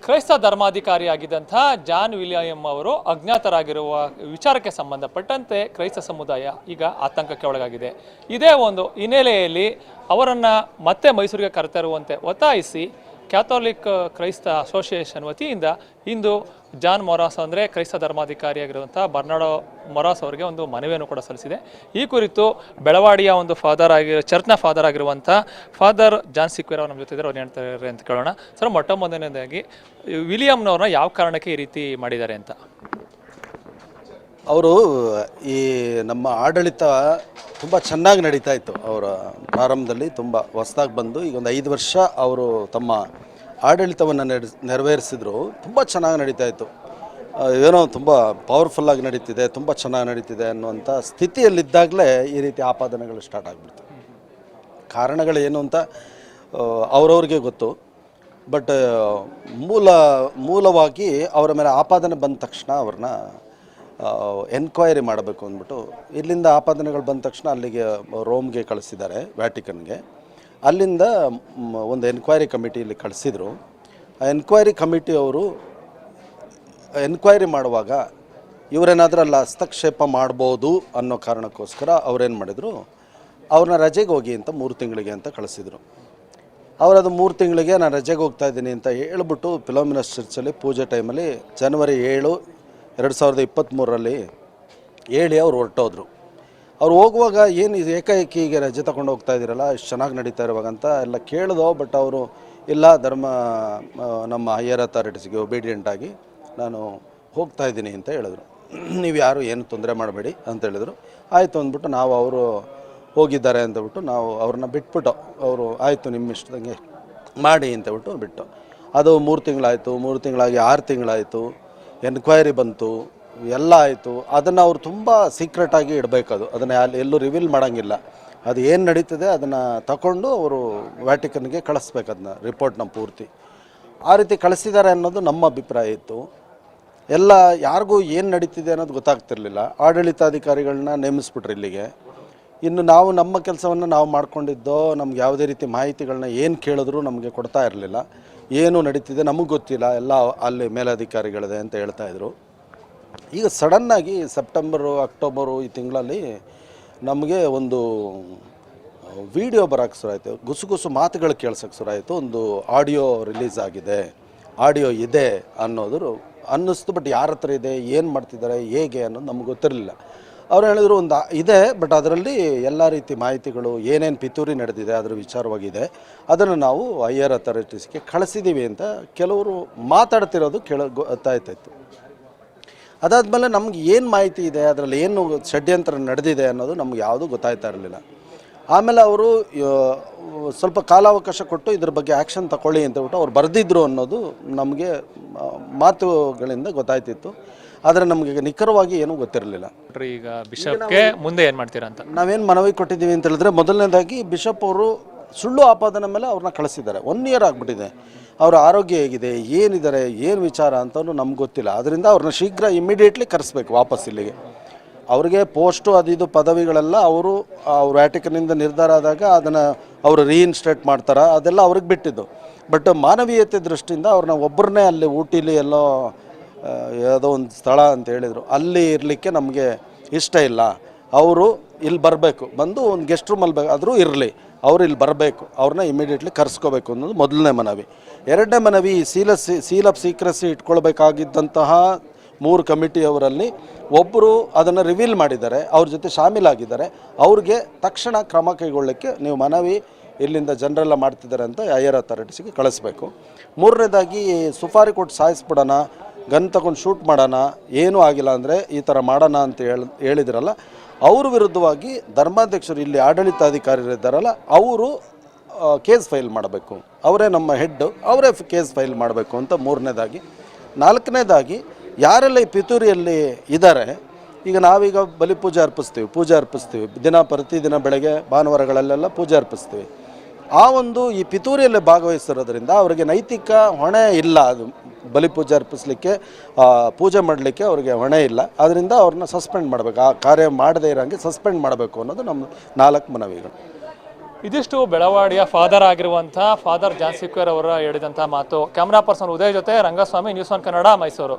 ಕ್ರೈಸ್ತ ಧರ್ಮಾಧಿಕಾರಿಯಾಗಿದ್ದಂಥ John William ಅವರು ಅಜ್ಞಾತರಾಗಿರುವ ವಿಚಾರಕ್ಕೆ ಸಂಬಂಧಪಟ್ಟಂತೆ ಕ್ರೈಸ್ತ ಸಮುದಾಯ ಈಗ ಆತಂಕಕ್ಕೆ ಒಳಗಾಗಿದೆ. ಇದೇ ಒಂದು ಹಿನ್ನೆಲೆಯಲ್ಲಿ ಅವರನ್ನು ಮತ್ತೆ ಮೈಸೂರಿಗೆ ಕರೆತರುವಂತೆ ಒತ್ತಾಯಿಸಿ ಕ್ಯಾಥೋಲಿಕ್ ಕ್ರೈಸ್ತ ಅಸೋಸಿಯೇಷನ್ ವತಿಯಿಂದ ಇಂದು ಜಾನ್ ಮೊರಾಸ್ ಅಂದರೆ ಕ್ರೈಸ್ತ ಧರ್ಮಾಧಿಕಾರಿಯಾಗಿರುವಂಥ ಬರ್ನಾಡೋ ಮೊರಾಸ್ ಅವರಿಗೆ ಒಂದು ಮನವಿಯನ್ನು ಕೂಡ ಸಲ್ಲಿಸಿದೆ. ಈ ಕುರಿತು ಬೆಳವಾಡಿಯ ಒಂದು ಚರ್ಚ್ನ ಫಾದರ್ ಆಗಿರುವಂಥ ಫಾದರ್ ಜಾನ್ ಸಿಕ್ವೇರ್ ಅವರು ನಮ್ಮ ಜೊತೆ ಇದ್ದಾರೆ. ಅವ್ರು ಹೇಳ್ತಾರೆ ಅಂತ ಕೇಳೋಣ. ಸರ್, ಮೊಟ್ಟ ಮೊದಲನೇದಾಗಿ ವಿಲಿಯಂನವ್ರನ್ನ ಯಾವ ಕಾರಣಕ್ಕೆ ಈ ರೀತಿ ಮಾಡಿದ್ದಾರೆ ಅಂತ? ಅವರು ಈ ನಮ್ಮ ಆಡಳಿತ ತುಂಬ ಚೆನ್ನಾಗಿ ನಡೀತಾ ಇತ್ತು. ಅವರ ಪ್ರಾರಂಭದಲ್ಲಿ ತುಂಬ ಹೊಸದಾಗಿ ಬಂದು ಈಗ ಒಂದು 5 ವರ್ಷ ಅವರು ತಮ್ಮ ಆಡಳಿತವನ್ನು ನೆರವೇರಿಸಿದ್ರು. ತುಂಬ ಚೆನ್ನಾಗಿ ನಡೀತಾ ಇತ್ತು. ಏನೋ ತುಂಬ ಪವರ್ಫುಲ್ಲಾಗಿ ನಡೀತಿದೆ, ತುಂಬ ಚೆನ್ನಾಗಿ ನಡೀತಿದೆ ಅನ್ನುವಂಥ ಸ್ಥಿತಿಯಲ್ಲಿದ್ದಾಗಲೇ ಈ ರೀತಿ ಆಪಾದನೆಗಳು ಸ್ಟಾರ್ಟ್ ಆಗಿಬಿಡ್ತು. ಕಾರಣಗಳೇನು ಅಂತ ಅವರವ್ರಿಗೆ ಗೊತ್ತು. ಬಟ್ ಮೂಲವಾಗಿ ಅವರ ಮೇಲೆ ಆಪಾದನೆ ಬಂದ ತಕ್ಷಣ ಅವ್ರನ್ನ ಎನ್ಕ್ವೈರಿ ಮಾಡಬೇಕು ಅಂದ್ಬಿಟ್ಟು ಇಲ್ಲಿಂದ ಆಪಾದನೆಗಳು ಬಂದ ತಕ್ಷಣ ಅಲ್ಲಿಗೆ ರೋಮ್ಗೆ ಕಳಿಸಿದ್ದಾರೆ, ವ್ಯಾಟಿಕನ್ಗೆ. ಅಲ್ಲಿಂದ ಒಂದು ಎನ್ಕ್ವೈರಿ ಕಮಿಟಿಯಲ್ಲಿ ಕಳಿಸಿದರು. ಆ ಎನ್ಕ್ವೈರಿ ಕಮಿಟಿ ಅವರು ಎನ್ಕ್ವೈರಿ ಮಾಡುವಾಗ ಇವರೇನಾದರೂ ಅಲ್ಲಿ ಹಸ್ತಕ್ಷೇಪ ಮಾಡ್ಬೋದು ಅನ್ನೋ ಕಾರಣಕ್ಕೋಸ್ಕರ ಅವ್ರೇನು ಮಾಡಿದರು, ಅವ್ರನ್ನ ರಜೆಗೆ ಹೋಗಿ ಅಂತ 3 ತಿಂಗಳಿಗೆ ಅಂತ ಕಳಿಸಿದರು. ಅವರದು 3 ತಿಂಗಳಿಗೆ ನಾನು ರಜೆಗೆ ಹೋಗ್ತಾ ಇದ್ದೀನಿ ಅಂತ ಹೇಳ್ಬಿಟ್ಟು ಫಿಲೋಮಿನಸ್ ಚರ್ಚಲ್ಲಿ ಪೂಜೆ ಟೈಮಲ್ಲಿ ಜನವರಿ 7, 2023ರಲ್ಲಿ ಹೇಳಿ ಅವ್ರು ಹೊರಟೋದ್ರು. ಅವ್ರು ಹೋಗುವಾಗ ಏನು ಇದು ಏಕಾಏಕಿ ಹೀಗೆ ರಜೆ ತಗೊಂಡು ಹೋಗ್ತಾ ಇದ್ದೀರಲ್ಲ, ಇಷ್ಟು ಚೆನ್ನಾಗಿ ನಡೀತಾ ಇರುವಾಗ ಅಂತ ಎಲ್ಲ ಕೇಳಿದೋ. ಬಟ್ ಅವರು ಇಲ್ಲ, ನಮ್ಮ ಹೈಯರ್ ಅಥಾರಿಟೀಸ್ಗೆ ಒಬೀಡಿಯೆಂಟಾಗಿ ನಾನು ಹೋಗ್ತಾ ಇದ್ದೀನಿ ಅಂತ ಹೇಳಿದ್ರು. ನೀವು ಯಾರು ಏನು ತೊಂದರೆ ಮಾಡಬೇಡಿ ಅಂತ ಹೇಳಿದರು. ಆಯಿತು ಅಂದ್ಬಿಟ್ಟು ನಾವು ಅವರು ಹೋಗಿದ್ದಾರೆ ಅಂತಬಿಟ್ಟು ನಾವು ಅವ್ರನ್ನ ಬಿಟ್ಬಿಟ್ಟು, ಅವರು ಆಯಿತು ನಿಮ್ಮ ಇಷ್ಟದಂಗೆ ಮಾಡಿ ಅಂತಬಿಟ್ಟು ಬಿಟ್ಟು. ಅದು 3 ತಿಂಗಳಾಯಿತು. 3 ತಿಂಗಳಾಗಿ 6 ತಿಂಗಳಾಯಿತು. ಎನ್ಕ್ವೈರಿ ಬಂತು, ಎಲ್ಲ ಆಯಿತು. ಅದನ್ನು ಅವರು ತುಂಬ ಸೀಕ್ರೆಟಾಗಿ ಇಡಬೇಕದು. ಅದನ್ನು ಎಲ್ಲೂ ರಿವೀಲ್ ಮಾಡೋಂಗಿಲ್ಲ. ಅದು ಏನು ನಡೀತದೆ ಅದನ್ನು ತಗೊಂಡು ಅವರು ವ್ಯಾಟಿಕನ್ಗೆ ಕಳಿಸ್ಬೇಕು, ಅದನ್ನ ರಿಪೋರ್ಟ್ನ ಪೂರ್ತಿ. ಆ ರೀತಿ ಕಳಿಸಿದ್ದಾರೆ ಅನ್ನೋದು ನಮ್ಮ ಅಭಿಪ್ರಾಯ ಇತ್ತು. ಎಲ್ಲ ಯಾರಿಗೂ ಏನು ನಡೀತಿದೆ ಅನ್ನೋದು ಗೊತ್ತಾಗ್ತಿರ್ಲಿಲ್ಲ. ಆಡಳಿತಾಧಿಕಾರಿಗಳನ್ನ ನೇಮಿಸ್ಬಿಟ್ರು ಇಲ್ಲಿಗೆ. ಇನ್ನು ನಾವು ನಮ್ಮ ಕೆಲಸವನ್ನು ನಾವು ಮಾಡ್ಕೊಂಡಿದ್ದೋ, ನಮ್ಗೆ ಯಾವುದೇ ರೀತಿ ಮಾಹಿತಿಗಳನ್ನ ಏನು ಕೇಳಿದ್ರು ನಮಗೆ ಕೊಡ್ತಾ ಇರಲಿಲ್ಲ. ಏನು ನಡೀತಿದೆ ನಮಗೆ ಗೊತ್ತಿಲ್ಲ, ಎಲ್ಲ ಅಲ್ಲಿ ಮೇಲಧಿಕಾರಿಗಳಿದೆ ಅಂತ ಹೇಳ್ತಾಯಿದ್ರು. ಈಗ ಸಡನ್ನಾಗಿ ಸೆಪ್ಟೆಂಬರು, ಅಕ್ಟೋಬರು ಈ ತಿಂಗಳಲ್ಲಿ ನಮಗೆ ಒಂದು ವಿಡಿಯೋ ಬರೋಕ್ಕೆ ಶುರುವಾಯಿತು. ಗುಸುಗುಸು ಮಾತುಗಳು ಕೇಳ್ಸೋಕ್ಕೆ ಶುರುವಾಯಿತು. ಒಂದು ಆಡಿಯೋ ರಿಲೀಸ್ ಆಗಿದೆ, ಆಡಿಯೋ ಇದೆ ಅನ್ನೋದು ಅನ್ನಿಸ್ತು. ಬಟ್ ಯಾರ ಹತ್ರ ಇದೆ, ಏನು ಮಾಡ್ತಿದ್ದಾರೆ, ಹೇಗೆ ಅನ್ನೋದು ನಮ್ಗೆ ಗೊತ್ತಿರಲಿಲ್ಲ. ಅವ್ರು ಹೇಳಿದ್ರು ಒಂದು ಇದೆ, ಬಟ್ ಅದರಲ್ಲಿ ಎಲ್ಲ ರೀತಿ ಮಾಹಿತಿಗಳು ಏನೇನು ಪಿತೂರಿ ನಡೆದಿದೆ ಅದರ ವಿಚಾರವಾಗಿದೆ, ಅದನ್ನು ನಾವು ಹೈಯರ್ ಅಥಾರಿಟೀಸ್ಗೆ ಕಳಿಸಿದ್ದೀವಿ ಅಂತ ಕೆಲವರು ಮಾತಾಡ್ತಿರೋದು ಗೊತ್ತಾಯ್ತಾಯಿತ್ತು. ಅದಾದಮೇಲೆ ನಮ್ಗೆ ಏನು ಮಾಹಿತಿ ಇದೆ, ಅದರಲ್ಲಿ ಏನು ಷಡ್ಯಂತ್ರ ನಡೆದಿದೆ ಅನ್ನೋದು ನಮ್ಗೆ ಯಾವುದೂ ಗೊತ್ತಾಯ್ತಾ ಇರಲಿಲ್ಲ. ಆಮೇಲೆ ಅವರು ಸ್ವಲ್ಪ ಕಾಲಾವಕಾಶ ಕೊಟ್ಟು ಇದ್ರ ಬಗ್ಗೆ ಆ್ಯಕ್ಷನ್ ತಗೊಳ್ಳಿ ಅಂತ ಬಿಟ್ಟು ಅವ್ರು ಬರೆದಿದ್ರು ಅನ್ನೋದು ನಮಗೆ ಮಾತುಗಳಿಂದ ಗೊತ್ತಾಯ್ತಿತ್ತು. ಆದರೆ ನಮಗೆ ನಿಖರವಾಗಿ ಏನೂ ಗೊತ್ತಿರಲಿಲ್ಲ. ಈಗ ಬಿಷಪ್ಗೆ ಮುಂದೆ ಏನು ಮಾಡ್ತೀರಾ ಅಂತ ನಾವೇನು ಮನವಿ ಕೊಟ್ಟಿದ್ದೀವಿ ಅಂತ ಹೇಳಿದ್ರೆ, ಮೊದಲನೇದಾಗಿ ಬಿಷಪ್ ಅವರು ಸುಳ್ಳು ಆಪಾದನೆ ಮೇಲೆ ಅವ್ರನ್ನ ಕಳಿಸಿದ್ದಾರೆ. 1 ಇಯರ್ ಆಗಿಬಿಟ್ಟಿದೆ. ಅವರ ಆರೋಗ್ಯ ಹೇಗಿದೆ, ಏನಿದ್ದಾರೆ, ಏನು ವಿಚಾರ ಅಂತಲೂ ನಮ್ಗೆ ಗೊತ್ತಿಲ್ಲ. ಅದರಿಂದ ಅವ್ರನ್ನ ಶೀಘ್ರ ಇಮಿಡಿಯೇಟ್ಲಿ ಕರೆಸ್ಬೇಕು ವಾಪಸ್ ಇಲ್ಲಿಗೆ. ಅವ್ರಿಗೆ ಪೋಸ್ಟು ಅದಿದು ಪದವಿಗಳೆಲ್ಲ ಅವರು ವ್ಯಾಟಿಕನ್ನಿಂದ ನಿರ್ಧಾರ ಆದಾಗ ಅದನ್ನು ಅವರು ರೀಇನ್ಸ್ಟೇಟ್ ಮಾಡ್ತಾರೆ, ಅದೆಲ್ಲ ಅವ್ರಿಗೆ ಬಿಟ್ಟಿದ್ದು. ಬಟ್ ಮಾನವೀಯತೆ ದೃಷ್ಟಿಯಿಂದ ಅವ್ರನ್ನ ಒಬ್ಬರನ್ನೇ ಅಲ್ಲಿ ಊಟಿಲಿ ಎಲ್ಲೋ ಯಾವುದೋ ಒಂದು ಸ್ಥಳ ಅಂತ ಹೇಳಿದರು, ಅಲ್ಲಿ ಇರಲಿಕ್ಕೆ ನಮಗೆ ಇಷ್ಟ ಇಲ್ಲ. ಅವರು ಇಲ್ಲಿ ಬರಬೇಕು, ಬಂದು ಒಂದು ಗೆಸ್ಟ್ ರೂಮಲ್ಲಿ ಆದರೂ ಇರಲಿ, ಅವರು ಇಲ್ಲಿ ಬರಬೇಕು, ಅವ್ರನ್ನ ಇಮಿಡಿಯೇಟ್ಲಿ ಕರೆಸ್ಕೋಬೇಕು ಅನ್ನೋದು ಮೊದಲನೇ ಮನವಿ. 2ನೇ ಮನವಿ, ಸೀಲ್ ಆಫ್ ಸೀಕ್ರೆಸಿ ಇಟ್ಕೊಳ್ಬೇಕಾಗಿದ್ದಂತಹ 3 ಕಮಿಟಿಯವರಲ್ಲಿ ಒಬ್ಬರು ಅದನ್ನು ರಿವೀಲ್ ಮಾಡಿದ್ದಾರೆ, ಅವ್ರ ಜೊತೆ ಶಾಮೀಲಾಗಿದ್ದಾರೆ. ಅವ್ರಿಗೆ ತಕ್ಷಣ ಕ್ರಮ ಕೈಗೊಳ್ಳಲಿಕ್ಕೆ ನೀವು ಮನವಿ ಇಲ್ಲಿಂದ ಜನರೆಲ್ಲ ಮಾಡ್ತಿದ್ದಾರೆ ಅಂತ ಹೈಯರ್ ಅಥಾರಿಟೀಸ್ಗೆ ಕಳಿಸ್ಬೇಕು. 3ನೇದಾಗಿ ಸುಪಾರಿ ಕೊಟ್ಟು ಸಾಯಿಸ್ಬಿಡೋಣ, ಗನ್ ತಗೊಂಡು ಶೂಟ್ ಮಾಡೋಣ, ಏನೂ ಆಗಿಲ್ಲ ಅಂದರೆ ಈ ಥರ ಮಾಡೋಣ ಅಂತ ಹೇಳಿದ್ರಲ್ಲ, ಅವ್ರ ವಿರುದ್ಧವಾಗಿ ಧರ್ಮಾಧ್ಯಕ್ಷರು ಇಲ್ಲಿ ಆಡಳಿತಾಧಿಕಾರಿಗಳಿದ್ದಾರಲ್ಲ ಅವರು ಕೇಸ್ ಫೈಲ್ ಮಾಡಬೇಕು. ಅವರೇ ನಮ್ಮ ಹೆಡ್ಡು, ಅವರೇ ಕೇಸ್ ಫೈಲ್ ಮಾಡಬೇಕು ಅಂತ 3ನೇದಾಗಿ. 4ನೇದಾಗಿ ಯಾರೆಲ್ಲ ಈ ಪಿತೂರಿಯಲ್ಲಿ ಇದ್ದಾರೆ, ಈಗ ನಾವೀಗ ಪೂಜೆ ಅರ್ಪಿಸ್ತೀವಿ ಪ್ರತಿದಿನ ಬೆಳಗ್ಗೆ ಭಾನುವಾರಗಳಲ್ಲೆಲ್ಲ ಪೂಜೆ ಅರ್ಪಿಸ್ತೀವಿ. ಆ ಒಂದು ಈ ಪಿತೂರಿಯಲ್ಲೇ ಭಾಗವಹಿಸಿರೋದ್ರಿಂದ ಅವರಿಗೆ ನೈತಿಕ ಹೊಣೆ ಇಲ್ಲ. ಅದು ಬಲಿಪೂಜೆ ಅರ್ಪಿಸಲಿಕ್ಕೆ, ಪೂಜೆ ಮಾಡಲಿಕ್ಕೆ ಅವರಿಗೆ ಹೊಣೆ ಇಲ್ಲ. ಅದರಿಂದ ಅವ್ರನ್ನ ಸಸ್ಪೆಂಡ್ ಮಾಡಬೇಕು, ಆ ಕಾರ್ಯ ಮಾಡದೇ ಇರೋಂಗೆ ಸಸ್ಪೆಂಡ್ ಮಾಡಬೇಕು ಅನ್ನೋದು ನಮ್ಮ 4 ಮನವಿಗಳು. ಇದಿಷ್ಟು ಬೆಳವಾಡಿಯ ಫಾದರ್ ಆಗಿರುವಂಥ ಫಾದರ್ ಜಾನ್ ಸಿಕ್ವೇರ್ ಅವರ ಹೇಳಿದಂಥ ಮಾತು. ಕ್ಯಾಮ್ರಾ ಪರ್ಸನ್ ಉದಯ್ ಜೊತೆ ರಂಗಸ್ವಾಮಿ, ನ್ಯೂಸ್ 1 ಕನ್ನಡ, ಮೈಸೂರು.